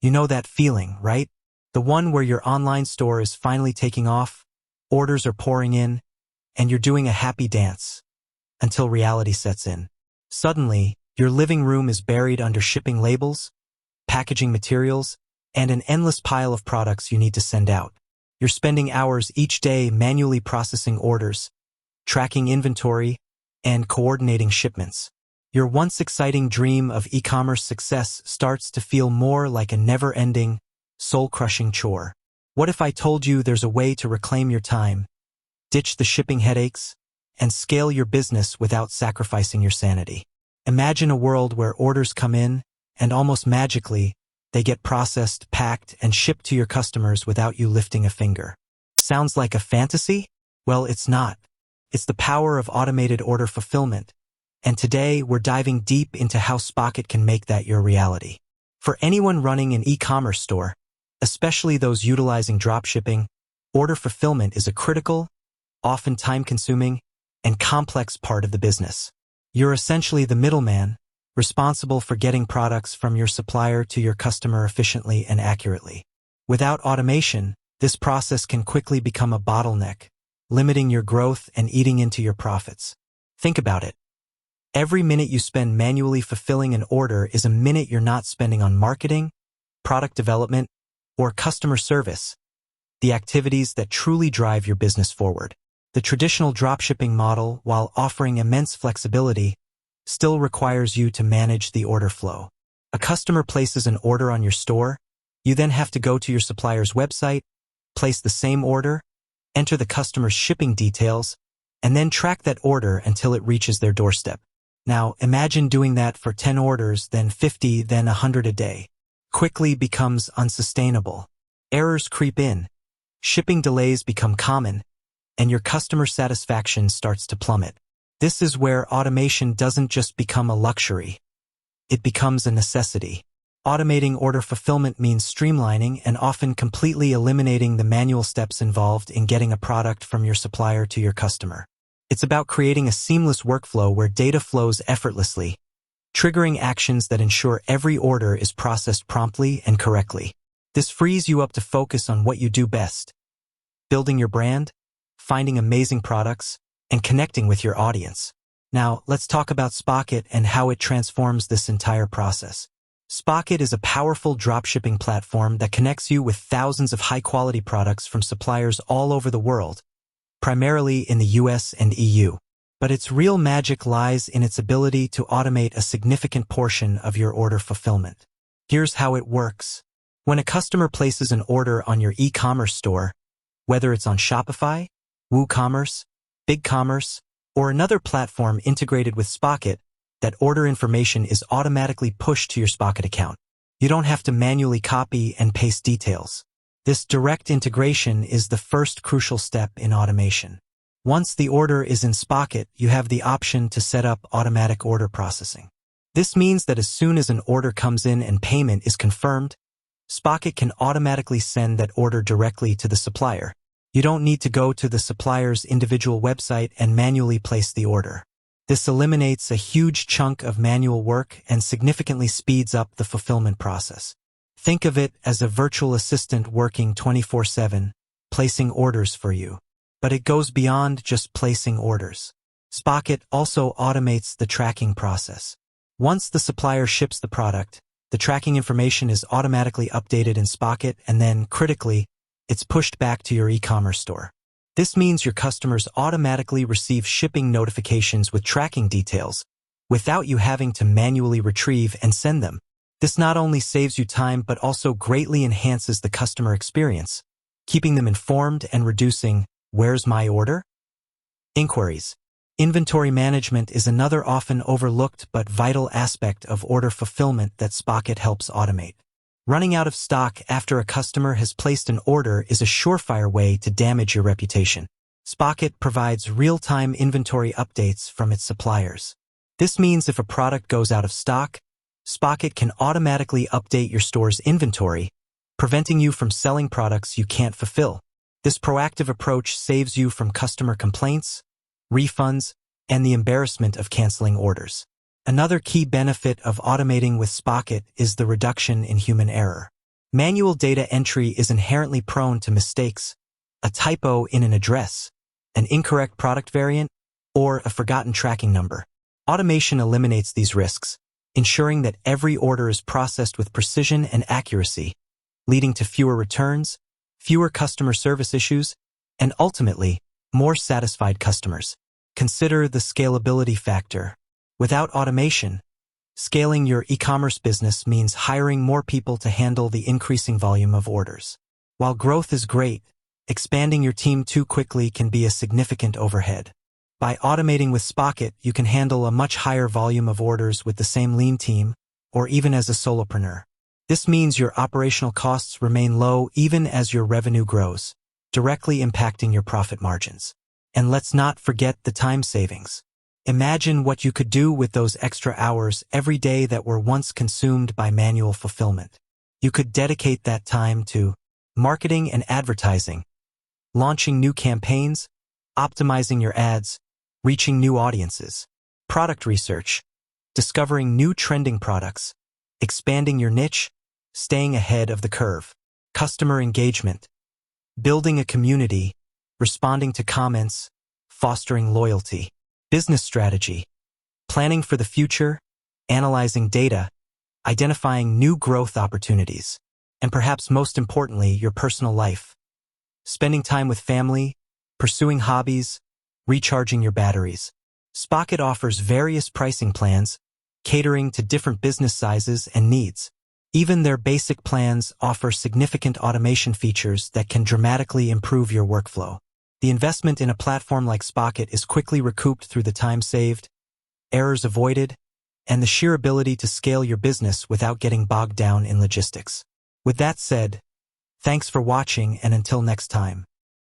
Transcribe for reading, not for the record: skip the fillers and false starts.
You know that feeling, right? The one where your online store is finally taking off, orders are pouring in, and you're doing a happy dance until reality sets in. Suddenly, your living room is buried under shipping labels, packaging materials, and an endless pile of products you need to send out. You're spending hours each day manually processing orders, tracking inventory, and coordinating shipments. Your once exciting dream of e-commerce success starts to feel more like a never-ending, soul-crushing chore. What if I told you there's a way to reclaim your time, ditch the shipping headaches, and scale your business without sacrificing your sanity? Imagine a world where orders come in, and almost magically, they get processed, packed, and shipped to your customers without you lifting a finger. Sounds like a fantasy? Well, it's not. It's the power of automated order fulfillment. And today, we're diving deep into how Spocket can make that your reality. For anyone running an e-commerce store, especially those utilizing dropshipping, order fulfillment is a critical, often time-consuming, and complex part of the business. You're essentially the middleman, responsible for getting products from your supplier to your customer efficiently and accurately. Without automation, this process can quickly become a bottleneck, limiting your growth and eating into your profits. Think about it. Every minute you spend manually fulfilling an order is a minute you're not spending on marketing, product development, or customer service, the activities that truly drive your business forward. The traditional dropshipping model, while offering immense flexibility, still requires you to manage the order flow. A customer places an order on your store, you then have to go to your supplier's website, place the same order, enter the customer's shipping details, and then track that order until it reaches their doorstep. Now, imagine doing that for 10 orders, then 50, then 100 a day. Quickly becomes unsustainable. Errors creep in, shipping delays become common, and your customer satisfaction starts to plummet. This is where automation doesn't just become a luxury. It becomes a necessity. Automating order fulfillment means streamlining and often completely eliminating the manual steps involved in getting a product from your supplier to your customer. It's about creating a seamless workflow where data flows effortlessly, triggering actions that ensure every order is processed promptly and correctly. This frees you up to focus on what you do best: building your brand, finding amazing products, and connecting with your audience. Now, let's talk about Spocket and how it transforms this entire process. Spocket is a powerful dropshipping platform that connects you with thousands of high-quality products from suppliers all over the world, primarily in the US and EU. But its real magic lies in its ability to automate a significant portion of your order fulfillment. Here's how it works. When a customer places an order on your e-commerce store, whether it's on Shopify, WooCommerce, BigCommerce, or another platform integrated with Spocket, that order information is automatically pushed to your Spocket account. You don't have to manually copy and paste details. This direct integration is the first crucial step in automation. Once the order is in Spocket, you have the option to set up automatic order processing. This means that as soon as an order comes in and payment is confirmed, Spocket can automatically send that order directly to the supplier. You don't need to go to the supplier's individual website and manually place the order. This eliminates a huge chunk of manual work and significantly speeds up the fulfillment process. Think of it as a virtual assistant working 24/7, placing orders for you. But it goes beyond just placing orders. Spocket also automates the tracking process. Once the supplier ships the product, the tracking information is automatically updated in Spocket, and then, critically, it's pushed back to your e-commerce store. This means your customers automatically receive shipping notifications with tracking details, without you having to manually retrieve and send them. This not only saves you time but also greatly enhances the customer experience, keeping them informed and reducing "where's my order?" inquiries. Inventory management is another often overlooked but vital aspect of order fulfillment that Spocket helps automate. Running out of stock after a customer has placed an order is a surefire way to damage your reputation. Spocket provides real-time inventory updates from its suppliers. This means if a product goes out of stock, Spocket can automatically update your store's inventory, preventing you from selling products you can't fulfill. This proactive approach saves you from customer complaints, refunds, and the embarrassment of canceling orders. Another key benefit of automating with Spocket is the reduction in human error. Manual data entry is inherently prone to mistakes, a typo in an address, an incorrect product variant, or a forgotten tracking number. Automation eliminates these risks, ensuring that every order is processed with precision and accuracy, leading to fewer returns, fewer customer service issues, and ultimately, more satisfied customers. Consider the scalability factor. Without automation, scaling your e-commerce business means hiring more people to handle the increasing volume of orders. While growth is great, expanding your team too quickly can be a significant overhead. By automating with Spocket, you can handle a much higher volume of orders with the same lean team, or even as a solopreneur. This means your operational costs remain low even as your revenue grows, directly impacting your profit margins. And let's not forget the time savings. Imagine what you could do with those extra hours every day that were once consumed by manual fulfillment. You could dedicate that time to marketing and advertising, launching new campaigns, optimizing your ads, reaching new audiences, product research, discovering new trending products, expanding your niche, staying ahead of the curve, customer engagement, building a community, responding to comments, fostering loyalty, business strategy, planning for the future, analyzing data, identifying new growth opportunities, and perhaps most importantly, your personal life, spending time with family, pursuing hobbies, recharging your batteries. Spocket offers various pricing plans, catering to different business sizes and needs. Even their basic plans offer significant automation features that can dramatically improve your workflow. The investment in a platform like Spocket is quickly recouped through the time saved, errors avoided, and the sheer ability to scale your business without getting bogged down in logistics. With that said, thanks for watching, and until next time.